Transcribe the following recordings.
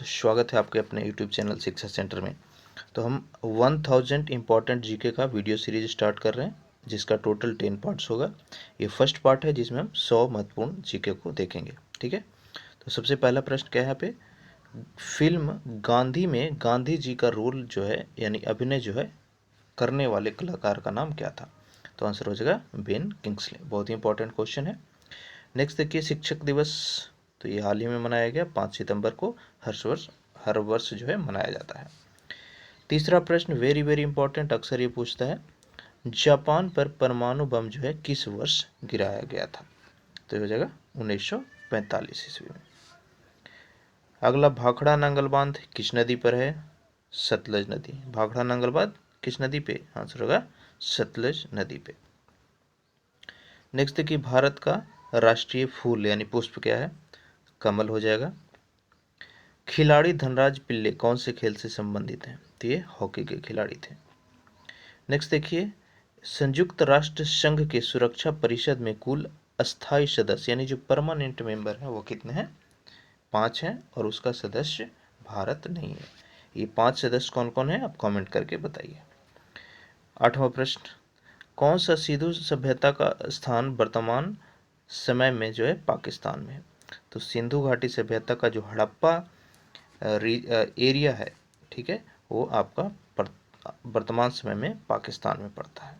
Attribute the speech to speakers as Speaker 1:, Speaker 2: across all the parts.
Speaker 1: स्वागत है आपके अपने YouTube चैनल शिक्षा सेंटर में। तो हम 1000 इम्पॉर्टेंट जीके का वीडियो सीरीज स्टार्ट कर रहे हैं, जिसका टोटल 10 पार्ट्स होगा। ये फर्स्ट पार्ट है जिसमें हम 100 महत्वपूर्ण जीके को देखेंगे। ठीक है, तो सबसे पहला प्रश्न क्या है यहाँ पे, फिल्म गांधी में गांधी जी का रोल जो है यानी अभिनय जो है करने वाले कलाकार का नाम क्या था? तो आंसर हो जाएगा बेन किंग्सले। बहुत ही इंपॉर्टेंट क्वेश्चन है। नेक्स्ट देखिए, शिक्षक दिवस तो ये हाल ही में मनाया गया 5 सितंबर को। हर वर्ष जो है मनाया जाता है। तीसरा प्रश्न वेरी वेरी इंपॉर्टेंट, अक्सर ये पूछता है, जापान पर परमाणु बम जो है किस वर्ष गिराया गया था? तो ये हो जाएगा 1945 ईस्वी में। अगला, भाखड़ा नांगल बांध किस नदी पर है? सतलज नदी। भाखड़ा नांगल बांध किस नदी पे? आंसर होगा सतलज नदी पे। नेक्स्ट देखिए, भारत का राष्ट्रीय फूल यानी पुष्प क्या है? कमल हो जाएगा। खिलाड़ी धनराज पिल्ले कौन से खेल से संबंधित हैं? तो ये हॉकी के खिलाड़ी थे। नेक्स्ट देखिए, संयुक्त राष्ट्र संघ के सुरक्षा परिषद में कुल अस्थायी सदस्य यानी जो परमानेंट मेंबर हैं वो कितने हैं? 5 हैं, और उसका सदस्य भारत नहीं है। ये 5 सदस्य कौन कौन है आप कमेंट करके बताइए। 8वां प्रश्न, कौन सा सिंधु सभ्यता का स्थान वर्तमान समय में जो है पाकिस्तान में है? तो सिंधु घाटी सभ्यता का जो हड़प्पा एरिया है, ठीक है, वो आपका वर्तमान समय में पाकिस्तान में पड़ता है।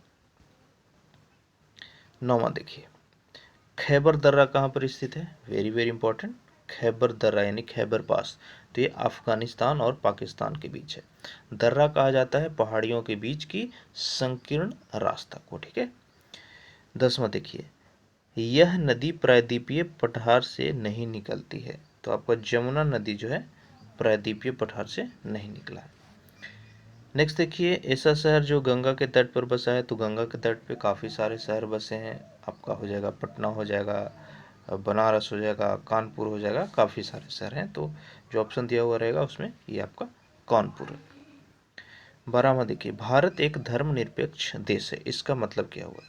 Speaker 1: 9वां देखिए, खैबर दर्रा कहाँ पर स्थित है? वेरी वेरी इंपॉर्टेंट, खैबर दर्रा यानी खैबर पास, तो ये अफगानिस्तान और पाकिस्तान के बीच है। दर्रा कहा जाता है पहाड़ियों के बीच की संकीर्ण रास्ता को। ठीक है। 10वां देखिए, यह नदी प्रायद्वीपीय पठार से नहीं निकलती है। तो आपका जमुना नदी जो है प्रायद्वीपीय पठार से नहीं निकला है। नेक्स्ट देखिए, ऐसा शहर जो गंगा के तट पर बसा है। तो गंगा के तट पे काफ़ी सारे शहर बसे हैं। आपका हो जाएगा पटना, हो जाएगा बनारस, हो जाएगा कानपुर, हो जाएगा, काफ़ी सारे शहर हैं। तो जो ऑप्शन दिया हुआ रहेगा उसमें ये आपका कानपुर है। 12वां देखिए, भारत एक धर्मनिरपेक्ष देश है, इसका मतलब क्या हुआ?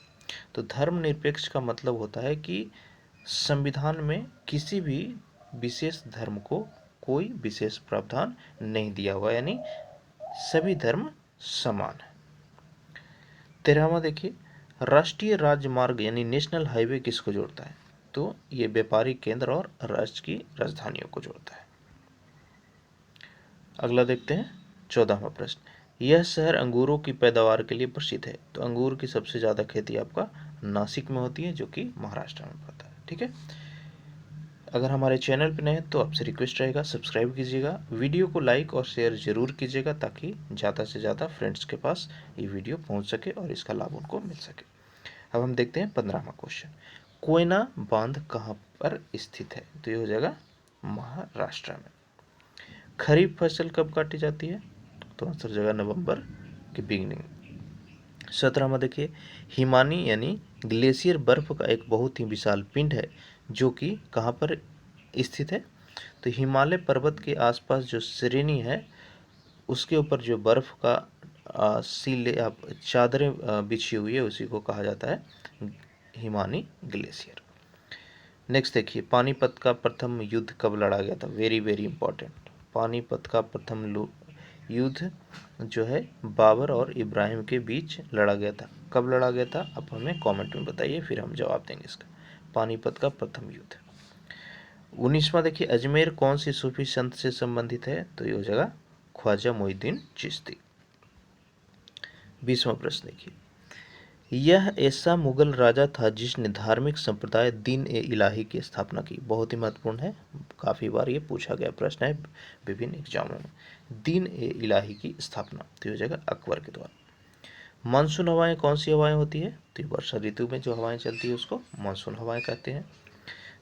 Speaker 1: तो धर्मनिरपेक्ष का मतलब होता है कि संविधान में किसी भी विशेष धर्म को कोई विशेष प्रावधान नहीं दिया हुआ, यानी सभी धर्म समान है। 13वां देखिए, राष्ट्रीय राजमार्ग यानी नेशनल हाईवे किसको जोड़ता है? तो ये व्यापारिक केंद्र और राज्य की राजधानियों को जोड़ता है। अगला देखते हैं 14वां प्रश्न, यह शहर अंगूरों की पैदावार के लिए प्रसिद्ध है। तो अंगूर की सबसे ज़्यादा खेती आपका नासिक में होती है, जो कि महाराष्ट्र में पड़ता है। ठीक है। अगर हमारे चैनल पर नए हैं तो आपसे रिक्वेस्ट रहेगा सब्सक्राइब कीजिएगा, वीडियो को लाइक और शेयर जरूर कीजिएगा, ताकि ज़्यादा से ज़्यादा फ्रेंड्स के पास ये वीडियो पहुंच सके और इसका लाभ उनको मिल सके। अब हम देखते हैं 15वां क्वेश्चन, कोयना बांध कहाँ पर स्थित है? तो ये हो जाएगा महाराष्ट्र में। खरीफ फसल कब काटी जाती है? तो आंसर हो जाएगा नवंबर की बिगनिंग। 17वां देखिए, हिमानी यानी ग्लेशियर बर्फ का एक बहुत ही विशाल पिंड है, जो कि कहाँ पर स्थित है? तो हिमालय पर्वत के आसपास जो श्रेणी है उसके ऊपर जो बर्फ का चादरें बिछी हुई है, उसी को कहा जाता है हिमानी ग्लेशियर। नेक्स्ट देखिए, पानीपत का प्रथम युद्ध कब लड़ा गया था? वेरी वेरी इंपॉर्टेंट, पानीपत का प्रथम युद्ध जो है बाबर और इब्राहिम के बीच लड़ा गया था। कब लड़ा गया था आप हमें कमेंट में बताइए, फिर हम जवाब देंगे इसका। पानीपत का प्रथम युद्ध। 19वां देखिए, अजमेर कौन सी सूफी संत से संबंधित है? तो ये हो जाएगा ख्वाजा मोइनुद्दीन चिश्ती। 20वां प्रश्न देखिए, यह ऐसा मुगल राजा था जिसने धार्मिक संप्रदाय दीन ए इलाही की स्थापना की। बहुत ही महत्वपूर्ण है, काफ़ी बार ये पूछा गया प्रश्न है विभिन्न एग्जामों में। दीन ए इलाही की स्थापना तो हो जाएगा अकबर के द्वारा। मानसून हवाएं कौन सी हवाएं होती है? तो वर्षा ऋतु में जो हवाएं चलती है उसको मानसून हवाएं कहते हैं।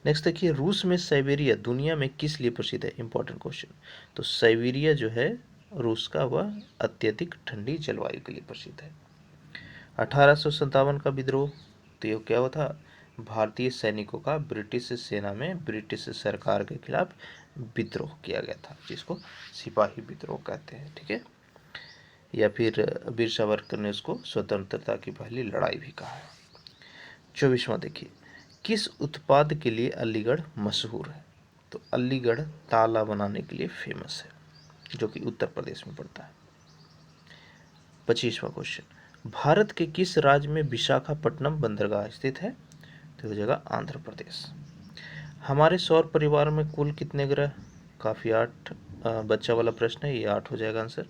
Speaker 1: नेक्स्ट देखिए, रूस में साइबेरिया दुनिया में किस लिए प्रसिद्ध है? Important question. तो साइबेरिया जो है रूस का, वह अत्यधिक ठंडी जलवायु के लिए प्रसिद्ध है। 1857 का विद्रोह, तो ये क्या हुआ था? भारतीय सैनिकों का ब्रिटिश सेना में ब्रिटिश सरकार के खिलाफ विद्रोह किया गया था, जिसको सिपाही विद्रोह कहते हैं। ठीक है, या फिर वीर सावरकर ने उसको स्वतंत्रता की पहली लड़ाई भी कहा है। 24वां देखिए, किस उत्पाद के लिए अलीगढ़ मशहूर है? तो अलीगढ़ ताला बनाने के लिए फेमस है, जो कि उत्तर प्रदेश में पड़ता है। 25वां क्वेश्चन, भारत के किस राज्य में विशाखापट्टनम बंदरगाह स्थित है? तो हो जाएगा आंध्र प्रदेश। हमारे सौर परिवार में कुल कितने ग्रह? काफ़ी 8 बच्चा वाला प्रश्न है, ये 8 हो जाएगा आंसर।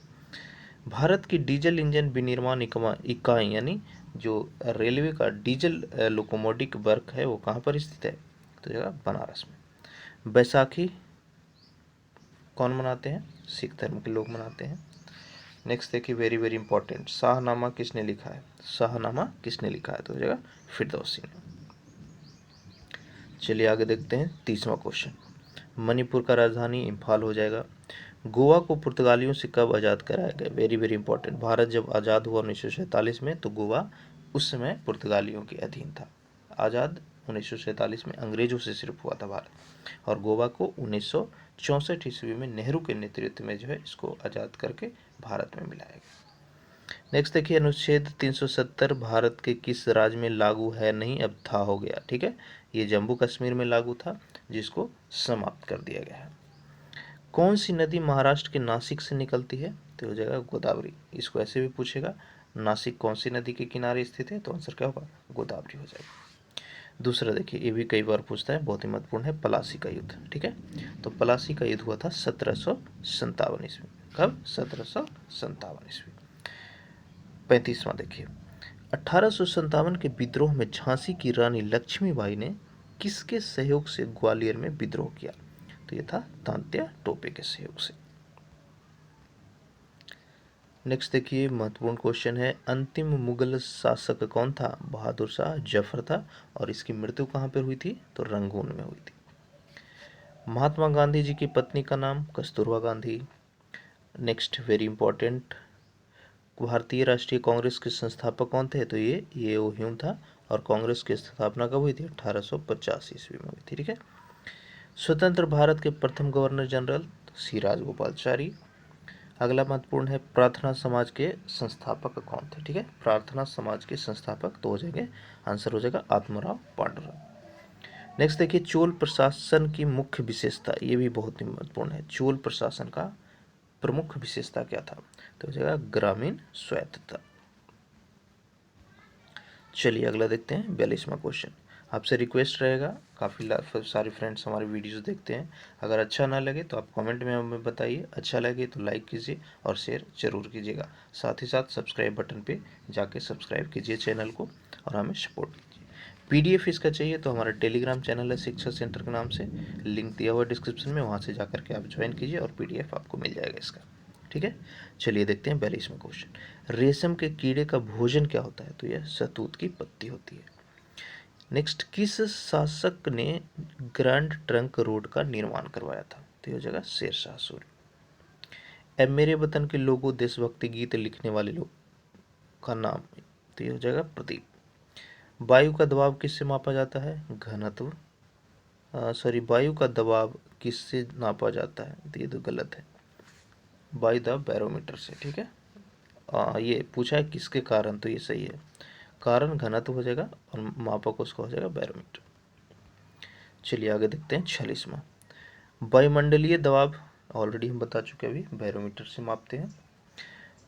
Speaker 1: भारत की डीजल इंजन विनिर्माण इकाई यानी जो रेलवे का डीजल लोकोमोटिव वर्क है वो कहाँ पर स्थित है? तो जगह बनारस में। बैसाखी कौन मनाते हैं? सिख धर्म के लोग मनाते हैं। नेक्स्ट देखिए, वेरी वेरी इंपॉर्टेंट, शाहनामा किसने लिखा है? शाहनामा किसने लिखा है? तो हो जाएगा फिरदौसी ने। चलिए आगे देखते हैं 30वां क्वेश्चन। मणिपुर का राजधानी इम्फाल हो जाएगा। गोवा को पुर्तगालियों से कब आज़ाद कराया गया? वेरी वेरी इंपॉर्टेंट, भारत जब आज़ाद हुआ 1947 में तो गोवा उस समय पुर्तगालियों के अधीन था। आज़ाद 1947 में अंग्रेजों से सिर्फ हुआ था भारत, और गोवा को 1964 ईस्वी में नेहरू के नेतृत्व में जो है इसको आज़ाद करके भारत में मिलाया गया। नेक्स्ट देखिए, अनुच्छेद 370 भारत के किस राज्य में लागू है नहीं अब था हो गया? ठीक है, ये जम्मू कश्मीर में लागू था, जिसको समाप्त कर दिया गया है। कौन सी नदी महाराष्ट्र के नासिक से निकलती है? तो हो जाएगा गोदावरी। इसको ऐसे भी पूछेगा, नासिक कौन सी नदी के किनारे स्थित है? तो आंसर क्या होगा? गोदावरी हो जाएगा। दूसरा देखिए, ये भी कई बार पूछता है, बहुत ही महत्वपूर्ण है, प्लासी का युद्ध। ठीक है, तो प्लासी का युद्ध हुआ था 1757 ईस्वी। कब? 1757 ईस्वी। 35वां देखिए, 1857 के विद्रोह में झांसी की रानी लक्ष्मीबाई ने किसके सहयोग से ग्वालियर में विद्रोह किया? तो ये था तांत्या टोपे के सहयोग से। नेक्स्ट देखिए, महत्वपूर्ण क्वेश्चन है, अंतिम मुगल शासक कौन था? बहादुर शाह जफर था, और इसकी मृत्यु कहाँ पर हुई थी? तो रंगून में हुई थी। महात्मा गांधी जी की पत्नी का नाम? Kasturba Gandhi. Next very important, भारतीय राष्ट्रीय कांग्रेस के संस्थापक कौन थे? तो ये ओ ह्यूम था, और कांग्रेस की स्थापना कब हुई थी? 1850 ईस्वी में हुई थी। ठीक है, स्वतंत्र भारत के प्रथम गवर्नर जनरल? सी राजगोपालाचारी। अगला महत्वपूर्ण है, प्रार्थना समाज के संस्थापक कौन थे? ठीक है, प्रार्थना समाज के संस्थापक तो हो जाएंगे, आंसर हो जाएगा आत्माराव पांडुरंग। नेक्स्ट देखिए, चोल प्रशासन की मुख्य विशेषता, ये भी बहुत ही महत्वपूर्ण है, चोल प्रशासन का प्रमुख विशेषता क्या था? तो हो जाएगा ग्रामीण स्वायत्तता। चलिए अगला देखते हैं 42वां क्वेश्चन। आपसे रिक्वेस्ट रहेगा, काफ़ी सारे फ्रेंड्स हमारे वीडियोस देखते हैं, अगर अच्छा ना लगे तो आप कमेंट में हमें बताइए, अच्छा लगे तो लाइक कीजिए और शेयर जरूर कीजिएगा। साथ ही साथ सब्सक्राइब बटन पे जाके सब्सक्राइब कीजिए चैनल को और हमें सपोर्ट कीजिए। पीडीएफ इसका चाहिए तो हमारा टेलीग्राम चैनल है शिक्षा सेंटर के नाम से, लिंक दिया हुआ डिस्क्रिप्शन में, वहाँ से जाकर के आप ज्वाइन कीजिए और पीडीएफ आपको मिल जाएगा इसका। ठीक है, चलिए देखते हैं 42वां क्वेश्चन। रेशम के कीड़े का भोजन क्या होता है? तो यह शहतूत की पत्ती होती है। नेक्स्ट, किस शासक ने ग्रैंड ट्रंक रोड का निर्माण करवाया था? तो यह जगह शेरशाह सूरी। ए मेरे वतन के लोगों देशभक्ति गीत लिखने वाले लोग का नाम? तो यह जगह प्रदीप। वायु का दबाव किससे मापा जाता है? घनत्व, सॉरी, वायु का दबाव किससे नापा जाता है? तो ये तो गलत है, बाय द बैरोमीटर से। ठीक है, ये पूछा है किसके कारण, तो ये सही है, कारण घनत्व हो जाएगा और मापक उसका हो जाएगा बैरोमीटर। चलिए आगे देखते हैं 46वां। वायुमंडलीय दबाव ऑलरेडी हम बता चुके हैं, अभी बैरोमीटर से मापते हैं।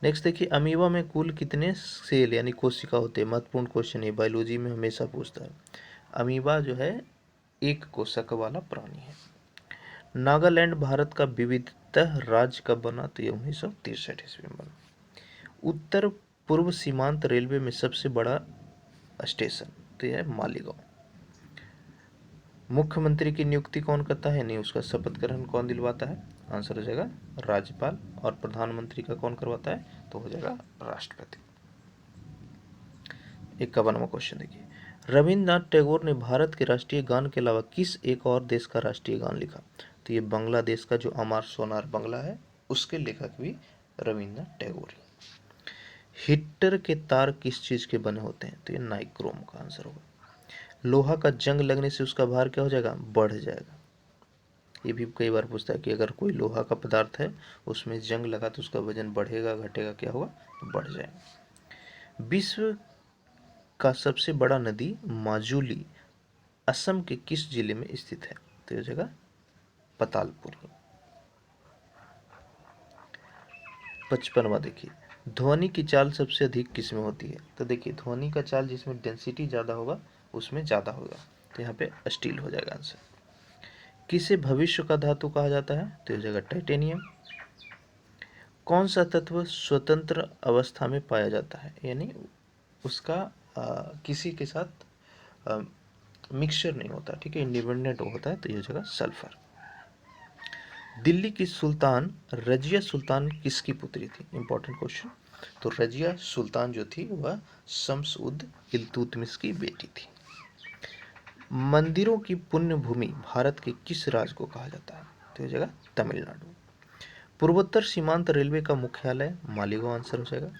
Speaker 1: नेक्स्ट देखिए, अमीबा में कुल कितने सेल यानी कोशिका होते हैं? महत्वपूर्ण क्वेश्चन है, बायोलॉजी में हमेशा पूछता है। अमीबा जो है एक कोशिका वाला प्राणी है। नागालैंड भारत का विविधता राज्य कब बना? तो ये 1963 ईस्वी में बना। उत्तर पूर्व सीमांत रेलवे में सबसे बड़ा स्टेशन? तो यह है मालीगांव। मुख्यमंत्री की नियुक्ति कौन करता है? नहीं, उसका शपथ ग्रहण कौन दिलवाता है? आंसर हो जाएगा राज्यपाल। और प्रधानमंत्री का कौन करवाता है? तो हो जाएगा राष्ट्रपति। 51वां क्वेश्चन देखिए, रविन्द्रनाथ टैगोर ने भारत के राष्ट्रीय गान के अलावा किस एक और देश का राष्ट्रीय गान लिखा? तो ये बांग्लादेश का जो अमर सोनार बांग्ला है उसके लेखक भी रविन्द्रनाथ टैगोर ही। हीटर के तार किस चीज के बने होते हैं? तो ये नाइक्रोम का आंसर होगा। लोहा का जंग लगने से उसका भार क्या हो जाएगा? बढ़ जाएगा। ये भी कई बार पूछता है कि अगर कोई लोहा का पदार्थ है उसमें जंग लगा तो उसका वजन बढ़ेगा घटेगा? क्या होगा? बढ़ जाएगा। विश्व का सबसे बड़ा नदी माजुली असम के किस जिले में स्थित है? तो यह जगह पतालपुरी। 55वां देखिए, ध्वनि की चाल सबसे अधिक किस में होती है? तो देखिए ध्वनि का चाल जिसमें डेंसिटी ज़्यादा होगा उसमें ज़्यादा होगा, तो यहाँ पे स्टील हो जाएगा आंसर। किसे भविष्य का धातु कहा जाता है? तो इस जगह टाइटेनियम। कौन सा तत्व स्वतंत्र अवस्था में पाया जाता है, यानी उसका किसी के साथ मिक्सचर नहीं होता, ठीक है, इंडिपेंडेंट होता है, तो ये जगह सल्फर। दिल्ली की सुल्तान रजिया सुल्तान किसकी पुत्री थी? Important question. तो रजिया सुल्तान जो थी वह शम्स उद इल्तुतमिश की बेटी थी। मंदिरों की पुण्य भूमि भारत के किस राज्य को कहा जाता है? तो ये जगह तमिलनाडु। पूर्वोत्तर सीमांत रेलवे का मुख्यालय मालीगांव आंसर हो जाएगा।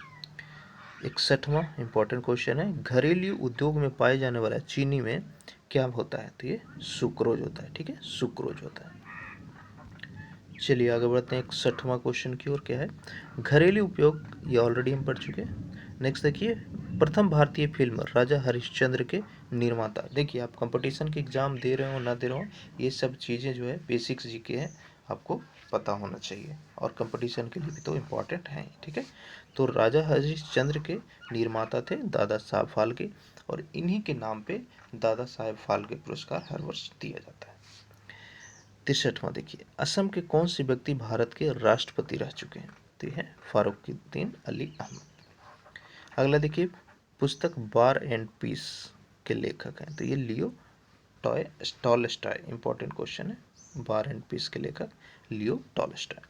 Speaker 1: 61वां इंपॉर्टेंट क्वेश्चन है, घरेलू उद्योग में पाए जाने वाला चीनी में क्या होता है? तो ये सुक्रोज होता है, ठीक है, सुक्रोज होता है। चलिए आगे बढ़ते हैं 61वां क्वेश्चन की ओर। क्या है? घरेलू उपयोग, ये ऑलरेडी हम पढ़ चुके हैं। नेक्स्ट देखिए, प्रथम भारतीय फिल्म राजा हरिश्चंद्र के निर्माता। देखिए आप कंपटीशन के एग्जाम दे रहे हो ना दे रहे हो, ये सब चीज़ें जो है बेसिक्स जीके हैं, आपको पता होना चाहिए, और कंपटीशन के लिए भी तो इम्पोर्टेंट है, ठीक है। तो राजा हरिश्चंद्र के निर्माता थे दादा साहब फाल्के, और इन्हीं के नाम पे दादा साहब फाल्के पुरस्कार हर वर्ष दिया जाता है। 63वां देखिए, असम के कौन से व्यक्ति भारत के राष्ट्रपति रह चुके हैं? तो ये है फारुखुद्दीन अली अहमद। अगला देखिए, पुस्तक वार एंड पीस के लेखक हैं, तो ये लियो टॉलस्टॉय। इंपॉर्टेंट क्वेश्चन है, वार एंड पीस के लेखक लियो टॉलस्टॉय।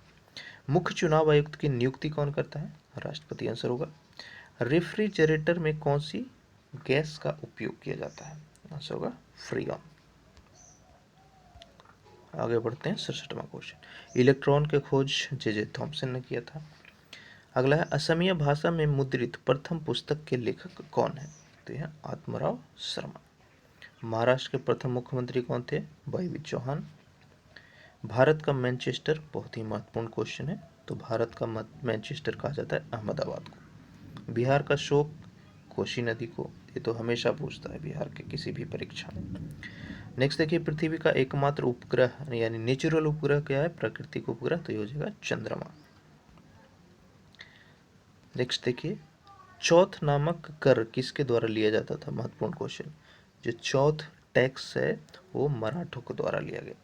Speaker 1: मुख्य चुनाव आयुक्त की नियुक्ति कौन करता है? राष्ट्रपति आंसर होगा। रेफ्रिजरेटर में कौन सी गैस का उपयोग किया जाता है? आंसर होगा फ्रीऑन। आगे बढ़ते हैं 67वां क्वेश्चन, इलेक्ट्रॉन के खोज जे थॉमसन ने किया था। अगला है, असमिया भाषा में मुद्रित प्रथम पुस्तक के लेखक कौन है? तो यह आत्माराव शर्मा। महाराष्ट्र के प्रथम मुख्यमंत्री कौन थे? वाई चौहान। भारत का मैनचेस्टर, बहुत ही महत्वपूर्ण क्वेश्चन है, तो भारत का मैनचेस्टर कहा जाता है अहमदाबाद को। बिहार का शोक, कोसी नदी को, ये तो हमेशा पूछता है बिहार के किसी भी परीक्षा में। नेक्स्ट देखिए, पृथ्वी का एकमात्र उपग्रह यानी नेचुरल उपग्रह क्या है? प्राकृतिक उपग्रह, तो ये हो जाएगा चंद्रमा। नेक्स्ट देखिए, चौथ नामक कर किसके द्वारा लिया जाता था? महत्वपूर्ण क्वेश्चन। जो चौथ टैक्स है वो मराठों के द्वारा लिया गया।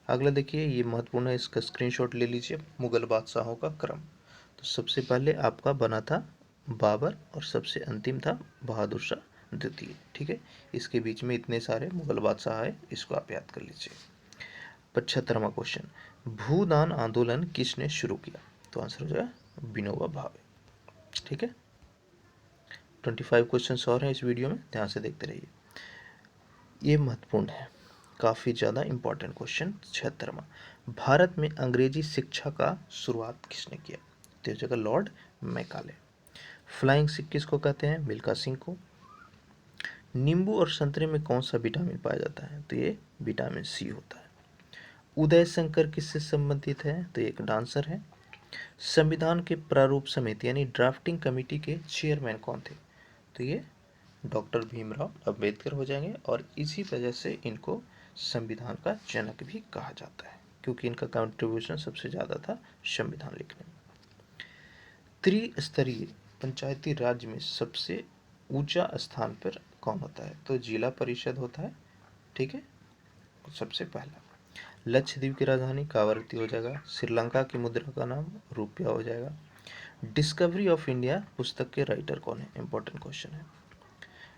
Speaker 1: अगला देखिए, ये महत्वपूर्ण है, इसका स्क्रीनशॉट ले लीजिए। मुगल बादशाहों का क्रम, तो सबसे पहले आपका बना था बाबर, और सबसे अंतिम था बहादुर शाह द्वितीय, ठीक है। इसके बीच में इतने सारे मुगल बादशाह है, इसको आप याद कर लीजिए। 75वां क्वेश्चन, भूदान आंदोलन किसने शुरू किया? तो आंसर हो जाएगा विनोबा भावे, ठीक है। 25 क्वेश्चन और हैं इस वीडियो में, ध्यान से देखते रहिए। ये महत्वपूर्ण है, काफ़ी ज़्यादा इंपॉर्टेंट क्वेश्चन। 76वां, भारत में अंग्रेजी शिक्षा का शुरुआत किसने किया? तो जगह लॉर्ड मैकाले। फ्लाइंग सिख किसको कहते हैं? मिल्खा सिंह को। नींबू और संतरे में कौन सा विटामिन पाया जाता है? तो ये विटामिन सी होता है। उदय शंकर किससे संबंधित है? तो एक डांसर है। संविधान के प्रारूप समिति यानी ड्राफ्टिंग कमेटी के चेयरमैन कौन थे? तो ये डॉक्टर भीमराव अंबेडकर हो जाएंगे, और इसी वजह से इनको संविधान का जनक भी कहा जाता है, क्योंकि इनका कंट्रीब्यूशन सबसे ज़्यादा था संविधान लिखने में। त्रिस्तरीय पंचायती राज्य में सबसे ऊंचा स्थान पर कौन होता है? तो जिला परिषद होता है, ठीक है, सबसे पहला। लक्षद्वीप की राजधानी कावरत्ती हो जाएगा। श्रीलंका की मुद्रा का नाम रुपया हो जाएगा। डिस्कवरी ऑफ इंडिया पुस्तक के राइटर कौन है? इंपॉर्टेंट क्वेश्चन है।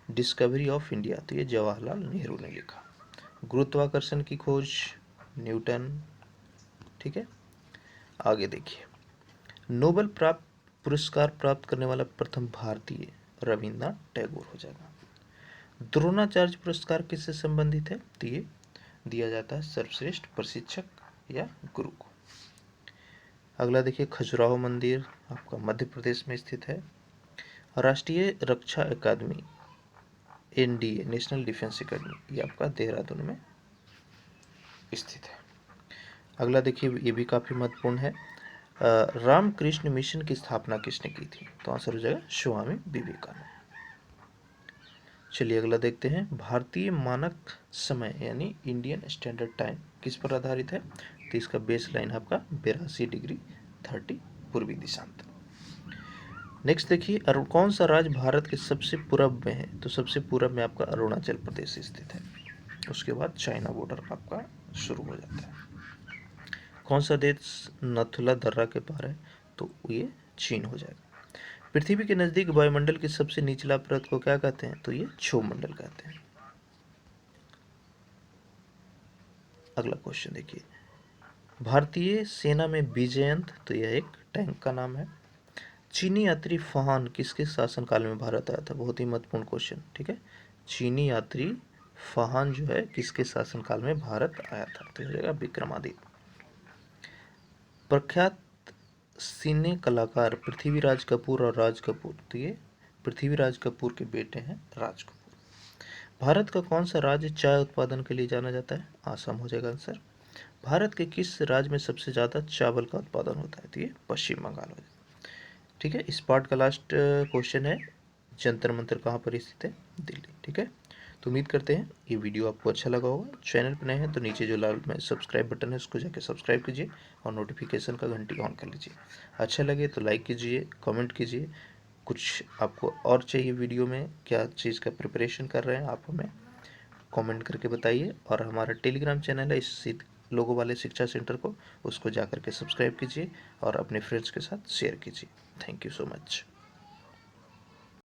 Speaker 1: डिस्कवरी ऑफ इंडिया, तो ये जवाहरलाल नेहरू ने लिखा। गुरुत्वाकर्षण की खोज न्यूटन, ठीक है। आगे देखिए, नोबेल प्राप्त पुरस्कार प्राप्त करने वाला प्रथम भारतीय रविन्द्रनाथ टैगोर हो जाएगा। द्रोणाचार्य पुरस्कार किससे संबंधित है? तो ये दिया जाता है सर्वश्रेष्ठ प्रशिक्षक या गुरु को। अगला देखिए, खजुराहो मंदिर आपका मध्य प्रदेश में स्थित है। राष्ट्रीय रक्षा अकादमी एनडीए नेशनल डिफेंस अकेडमी, ये आपका देहरादून में स्थित है। अगला देखिए, ये भी काफ़ी महत्वपूर्ण है, रामकृष्ण मिशन की स्थापना किसने की थी? तो आंसर हो जाएगा स्वामी विवेकानंद। चलिए अगला देखते हैं। भारतीय मानक समय यानी इंडियन स्टैंडर्ड टाइम किस पर आधारित है? तो इसका बेस लाइन आपका 82°30 पूर्वी दिशांत। नेक्स्ट देखिए, कौन सा राज्य भारत के सबसे पूर्व में है? तो सबसे पूर्व में आपका अरुणाचल प्रदेश स्थित है। उसके बाद चाइना बॉर्डर आपका शुरू हो जाता है। कौन सा देश नथुला दर्रा के पार है? तो ये चीन हो जाएगा। पृथ्वी के नजदीक वायुमंडल की सबसे निचला परत को क्या कहते हैं? तो ये क्षोभमंडल कहते हैं। अगला क्वेश्चन देखिए, भारतीय सेना में विजयंत, तो यह एक टैंक का नाम है। चीनी यात्री फहान किसके शासनकाल में भारत आया था? बहुत ही महत्वपूर्ण क्वेश्चन, ठीक है। चीनी यात्री फहान जो है किसके शासनकाल में भारत आया था? तो हो जाएगा विक्रमादित्य। प्रख्यात सिने कलाकार पृथ्वीराज कपूर और राज कपूर, तो ये पृथ्वीराज कपूर के बेटे हैं राज कपूर। भारत का कौन सा राज्य चाय उत्पादन के लिए जाना जाता है? आसाम हो जाएगा आंसर। भारत के किस राज्य में सबसे ज़्यादा चावल का उत्पादन होता है? तो ये पश्चिम बंगाल हो जाएगा। ठीक है, इस पार्ट का लास्ट क्वेश्चन है, जंतर मंतर कहाँ पर स्थित है? दिल्ली। ठीक है, तो उम्मीद करते हैं ये वीडियो आपको अच्छा लगा होगा। चैनल पर नए हैं तो नीचे जो लाल में सब्सक्राइब बटन है उसको जाके सब्सक्राइब कीजिए और नोटिफिकेशन का घंटी ऑन कर लीजिए। अच्छा लगे तो लाइक कीजिए, कमेंट कीजिए। कुछ आपको और चाहिए वीडियो में, क्या चीज़ का प्रिपरेशन कर रहे हैं आप हमें कमेंट करके बताइए। और हमारा टेलीग्राम चैनल है इस लोगों वाले शिक्षा सेंटर को, उसको जा कर के सब्सक्राइब कीजिए और अपने फ्रेंड्स के साथ शेयर कीजिए। Thank you so much.